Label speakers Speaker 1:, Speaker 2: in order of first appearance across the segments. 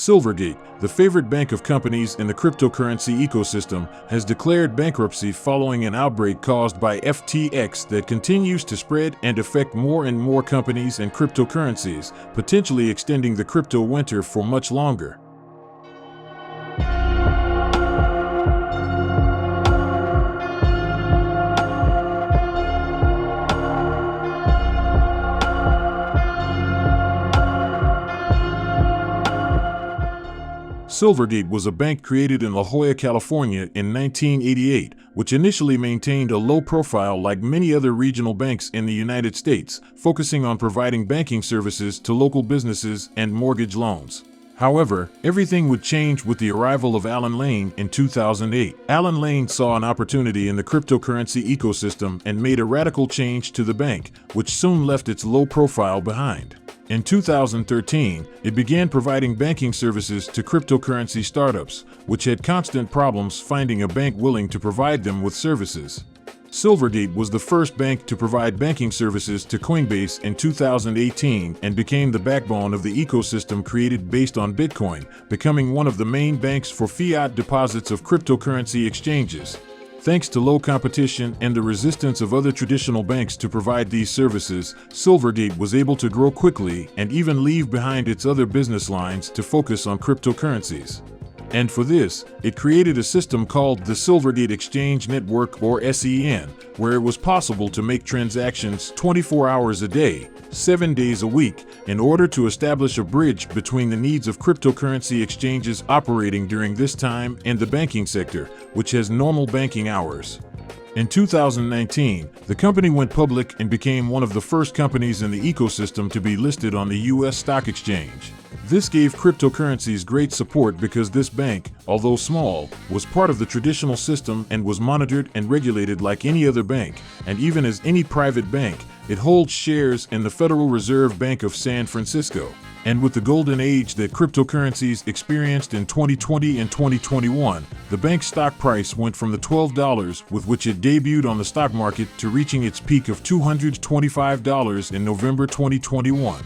Speaker 1: Silvergate, the favorite bank of companies in the cryptocurrency ecosystem, has declared bankruptcy following an outbreak caused by FTX that continues to spread and affect more and more companies and cryptocurrencies, potentially extending the crypto winter for much longer. Silvergate was a bank created in La Jolla, California in 1988, which initially maintained a low profile like many other regional banks in the United States, focusing on providing banking services to local businesses and mortgage loans. However, everything would change with the arrival of Alan Lane in 2008. Alan Lane saw an opportunity in the cryptocurrency ecosystem and made a radical change to the bank, which soon left its low profile behind. In 2013, it began providing banking services to cryptocurrency startups, which had constant problems finding a bank willing to provide them with services. Silvergate was the first bank to provide banking services to Coinbase in 2018 and became the backbone of the ecosystem created based on Bitcoin, becoming one of the main banks for fiat deposits of cryptocurrency exchanges. Thanks to low competition and the resistance of other traditional banks to provide these services, Silvergate was able to grow quickly and even leave behind its other business lines to focus on cryptocurrencies. And for this, it created a system called the Silvergate Exchange Network, or SEN, where it was possible to make transactions 24 hours a day, 7 days a week, in order to establish a bridge between the needs of cryptocurrency exchanges operating during this time and the banking sector, which has normal banking hours. In 2019, the company went public and became one of the first companies in the ecosystem to be listed on the U.S. stock exchange. This gave cryptocurrencies great support because this bank, although small, was part of the traditional system and was monitored and regulated like any other bank, and even as any private bank, it holds shares in the Federal Reserve Bank of San Francisco. And with the golden age that cryptocurrencies experienced in 2020 and 2021, the bank's stock price went from the $12 with which it debuted on the stock market to reaching its peak of $225 in November 2021.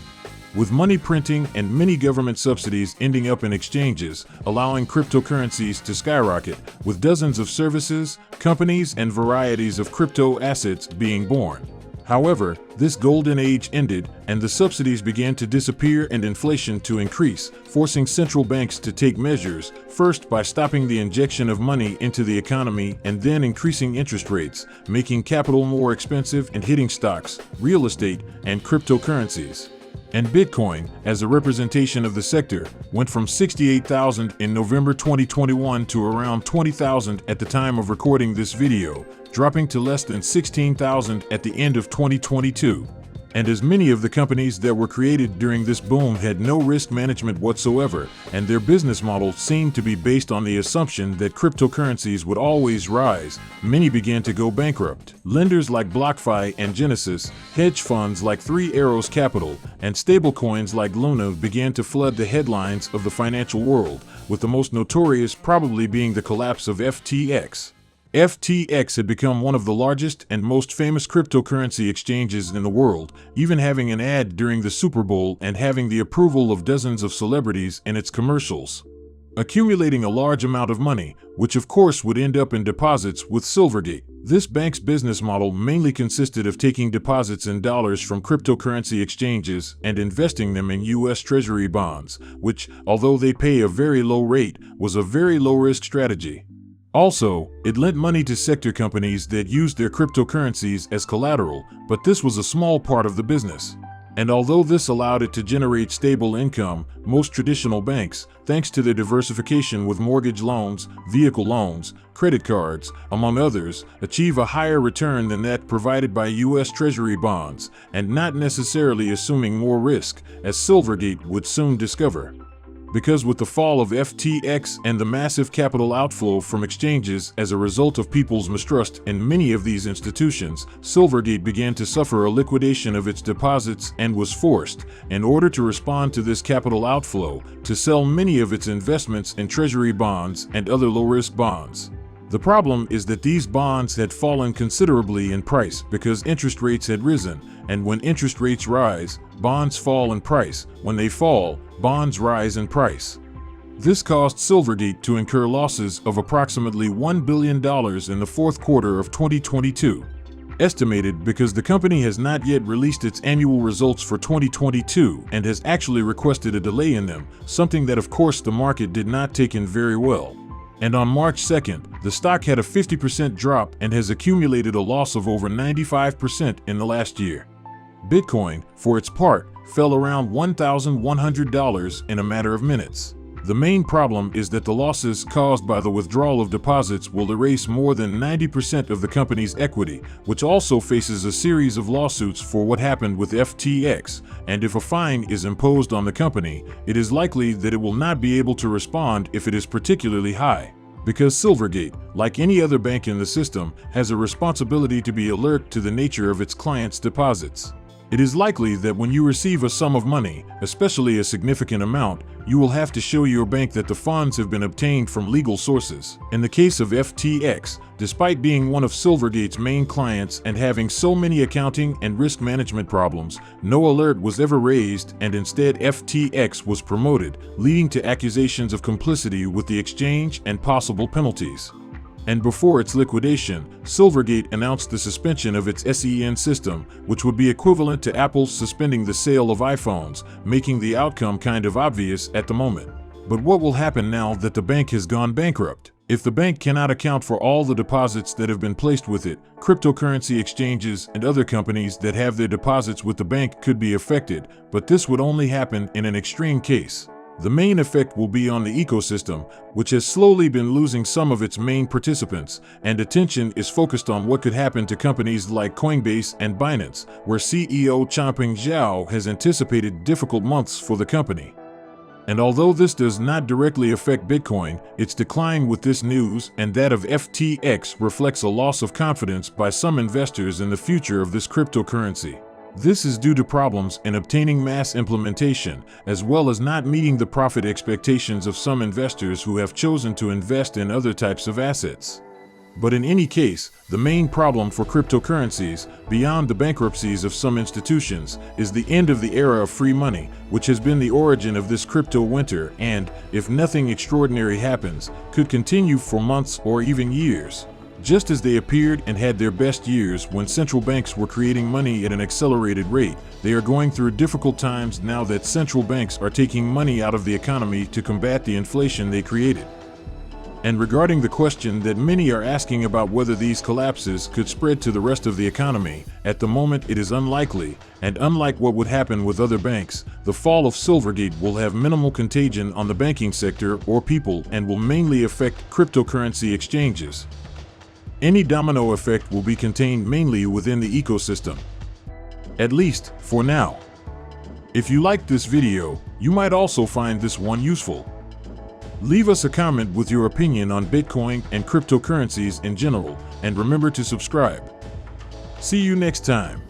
Speaker 1: With money printing and many government subsidies ending up in exchanges, allowing cryptocurrencies to skyrocket, with dozens of services, companies, and varieties of crypto assets being born. However, this golden age ended, and the subsidies began to disappear and inflation to increase, forcing central banks to take measures, first by stopping the injection of money into the economy and then increasing interest rates, making capital more expensive and hitting stocks, real estate, and cryptocurrencies. And Bitcoin, as a representation of the sector, went from 68,000 in November 2021 to around 20,000 at the time of recording this video, dropping to less than 16,000 at the end of 2022. And as many of the companies that were created during this boom had no risk management whatsoever, and their business model seemed to be based on the assumption that cryptocurrencies would always rise, many began to go bankrupt. Lenders like BlockFi and Genesis, hedge funds like Three Arrows Capital, and stablecoins like Luna began to flood the headlines of the financial world, with the most notorious probably being the collapse of FTX. FTX had become one of the largest and most famous cryptocurrency exchanges in the world, even having an ad during the Super Bowl and having the approval of dozens of celebrities in its commercials. Accumulating a large amount of money, which of course would end up in deposits with Silvergate. This bank's business model mainly consisted of taking deposits in dollars from cryptocurrency exchanges and investing them in U.S. Treasury bonds, which, although they pay a very low rate, was a very low-risk strategy. Also, it lent money to sector companies that used their cryptocurrencies as collateral, but this was a small part of the business. And although this allowed it to generate stable income, most traditional banks, thanks to their diversification with mortgage loans, vehicle loans, credit cards, among others, achieve a higher return than that provided by U.S. Treasury bonds, and not necessarily assuming more risk, as Silvergate would soon discover. Because with the fall of FTX and the massive capital outflow from exchanges as a result of people's mistrust in many of these institutions, Silvergate began to suffer a liquidation of its deposits and was forced, in order to respond to this capital outflow, to sell many of its investments in treasury bonds and other low-risk bonds. The problem is that these bonds had fallen considerably in price because interest rates had risen, and when interest rates rise, bonds fall in price. When they fall, bonds rise in price. This caused Silvergate to incur losses of approximately $1 billion in the fourth quarter of 2022. Estimated because the company has not yet released its annual results for 2022 and has actually requested a delay in them, something that of course the market did not take in very well. And on March 2nd, the stock had a 50% drop and has accumulated a loss of over 95% in the last year. Bitcoin, for its part, fell around $1,100 in a matter of minutes. The main problem is that the losses caused by the withdrawal of deposits will erase more than 90% of the company's equity, which also faces a series of lawsuits for what happened with FTX, and if a fine is imposed on the company, it is likely that it will not be able to respond if it is particularly high. Because Silvergate, like any other bank in the system, has a responsibility to be alert to the nature of its clients' deposits. It is likely that when you receive a sum of money, especially a significant amount, you will have to show your bank that the funds have been obtained from legal sources. In the case of FTX, despite being one of Silvergate's main clients and having so many accounting and risk management problems, no alert was ever raised, and instead FTX was promoted, leading to accusations of complicity with the exchange and possible penalties. And before its liquidation, Silvergate announced the suspension of its SEN system, which would be equivalent to Apple suspending the sale of iPhones, making the outcome kind of obvious at the moment. But what will happen now that the bank has gone bankrupt? If the bank cannot account for all the deposits that have been placed with it, cryptocurrency exchanges and other companies that have their deposits with the bank could be affected, but this would only happen in an extreme case. The main effect will be on the ecosystem, which has slowly been losing some of its main participants, and attention is focused on what could happen to companies like Coinbase and Binance, where CEO Changpeng Zhao has anticipated difficult months for the company. And although this does not directly affect Bitcoin, its decline with this news and that of FTX reflects a loss of confidence by some investors in the future of this cryptocurrency. This is due to problems in obtaining mass implementation, as well as not meeting the profit expectations of some investors who have chosen to invest in other types of assets. But in any case, the main problem for cryptocurrencies, beyond the bankruptcies of some institutions, is the end of the era of free money, which has been the origin of this crypto winter and, if nothing extraordinary happens, could continue for months or even years. Just as they appeared and had their best years when central banks were creating money at an accelerated rate, they are going through difficult times now that central banks are taking money out of the economy to combat the inflation they created. And regarding the question that many are asking about whether these collapses could spread to the rest of the economy, at the moment it is unlikely, and unlike what would happen with other banks, the fall of Silvergate will have minimal contagion on the banking sector or people and will mainly affect cryptocurrency exchanges. Any domino effect will be contained mainly within the ecosystem. At least, for now. If you liked this video, you might also find this one useful. Leave us a comment with your opinion on Bitcoin and cryptocurrencies in general, and remember to subscribe. See you next time.